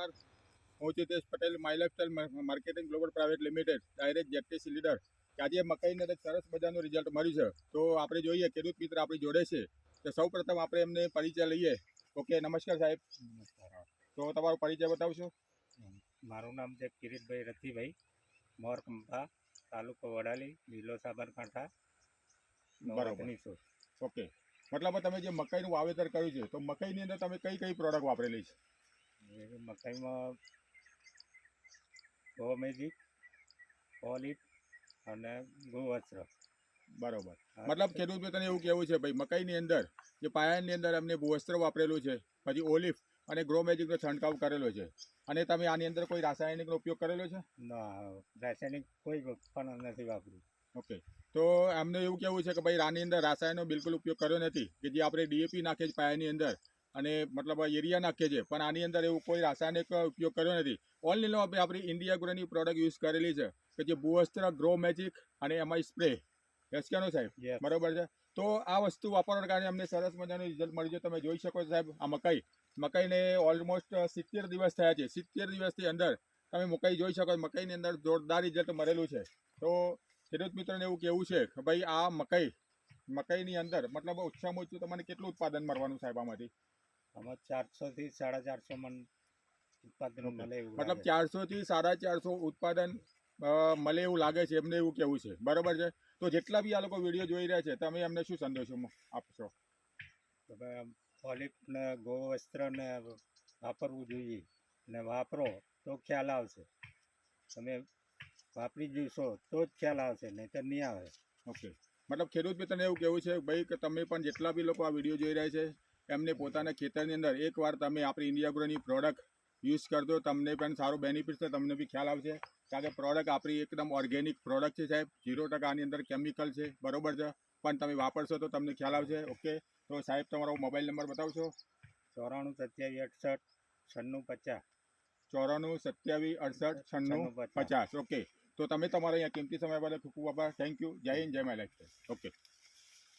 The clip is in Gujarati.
નમસ્કાર. હું Jitesh Patel, my lifestyle marketing global private limited, direct JTC leader. આજે મકાઈને એક સરસ મજાનું રિઝલ્ટ મળ્યું છે. તો આપણે જોઈએ ખેડૂત મિત્ર આપણી જોડે છે. તો સૌ પ્રથમ આપણે એમને પરિચય લઈએ. ઓકે, નમસ્કાર સાહેબ. નમસ્કાર. તો તમારો પરિચય બતાવશો? મારું નામ છે કિરીટભાઈ રતિભાઈ, મોરકંપા, તાલુકો વડાલી, જિલ્લો સાબરકાંઠા. બરોબર. ઓકે, મતલબ તમે જે મકાઈનું વાવેતર કર્યું છે, તો મકાઈની અંદર તમે કઈ કઈ પ્રોડક્ટ વાપરેલી છે? મકાઈમાં ગો મેજિક, ઓલિટ અને ગોવસ્ત્ર. બરોબર. મતલબ ખેડૂત મિત્રને એવું કહેવું છે ભાઈ, મકાઈની અંદર જે પાયાની અંદર અમને ભૂવસ્ત્ર વાપરેલું છે, પછી ઓલિફ અને ગ્રો મેજિકનો છંટકાવ કરેલો છે, અને તમે આની અંદર કોઈ રાસાયણિકનો ઉપયોગ કરેલો છે? રાસાયણિક કોઈ પણ નથી વાપર્યું. ઓકે, તો અમને એવું કહેવું છે કે ભાઈ આની અંદર રાસાયણનો બિલકુલ ઉપયોગ કર્યો નથી, કે જે આપણે ડીએપી નાખીએ છીએ પાયાની અંદર અને મતલબ યુરિયા નાખીએ છીએ, પણ આની અંદર એવું કોઈ રાસાયણિક ઉપયોગ કર્યો નથી. ઓનલી આપણી ઇન્ડિયા ગ્રોની પ્રોડક્ટ યુઝ કરેલી છે, કે જે ભૂવસ્ત્ર, ગ્રો મેજિક અને એમાં સ્પ્રે. યસ કે નો સાહેબ? બરોબર છે. તો આ વસ્તુ વાપરવાના કારણે અમને સરસ મજાનું રિઝલ્ટ મળ્યું છે. તમે જોઈ શકો છો સાહેબ, આ મકાઈને ઓલમોસ્ટ 70 દિવસ થયા છે. 70 દિવસની અંદર તમે મકાઈ જોઈ શકો, મકાઈની અંદર જોરદાર રિઝલ્ટ મળેલું છે. તો ખેડૂત મિત્રોને એવું કહેવું છે કે ભાઈ આ મકાઈની અંદર મતલબ ઓછામાં ઓછું તમને કેટલું ઉત્પાદન મળવાનું સાહેબ આમાંથી? આમાં 400 થી 450 મણ ઉત્પાદન મળે એવું. મતલબ 400 થી 450 ઉત્પાદન મળે એવું લાગે છે, એમને એવું કેવું છે. બરોબર છે. તો જેટલા બી આ લોકો વિડીયો જોઈ રહ્યા છે, તમે એમને શું સંદેશો આપશો? ઓલિફ ને ગોવસ્ત્ર ને વાપરવું જોઈએ, અને વાપરો તો ખ્યાલ આવશે. તમે વાપરી જોશો તો જ ખ્યાલ આવશે, નહીં તો નહીં આવે. ઓકે, મતલબ ખેડૂત મિત્રને એવું કહેવું છે ભાઈ કે તમે પણ જેટલા બી લોકો આ વિડીયો જોઈ રહ્યા છે, એમને પોતાના ખેતરની અંદર એકવાર તમે આપણી ઇન્ડિયા ગ્રોની પ્રોડક્ટ યુઝ કરજો, તમને પણ સારું બેનિફિટ છે, તમને બી ખ્યાલ આવશે. કારણ કે પ્રોડક્ટ આપણી એકદમ ઓર્ગેનિક પ્રોડક્ટ છે સાહેબ, 0% આની અંદર કેમિકલ છે. બરોબર છે, પણ તમે વાપરશો તો તમને ખ્યાલ આવશે. ઓકે, તો સાહેબ તમારો મોબાઈલ નંબર બતાવશો? 94 27 68 96 94 27 68 96 50. ઓકે, તો તમે તમારા અહીંયા કિંમતી સમય બદલ ખૂબ ખૂબ આભાર. Thank you. જય હિન્દ, જય માય લાઈફ. ઓકે.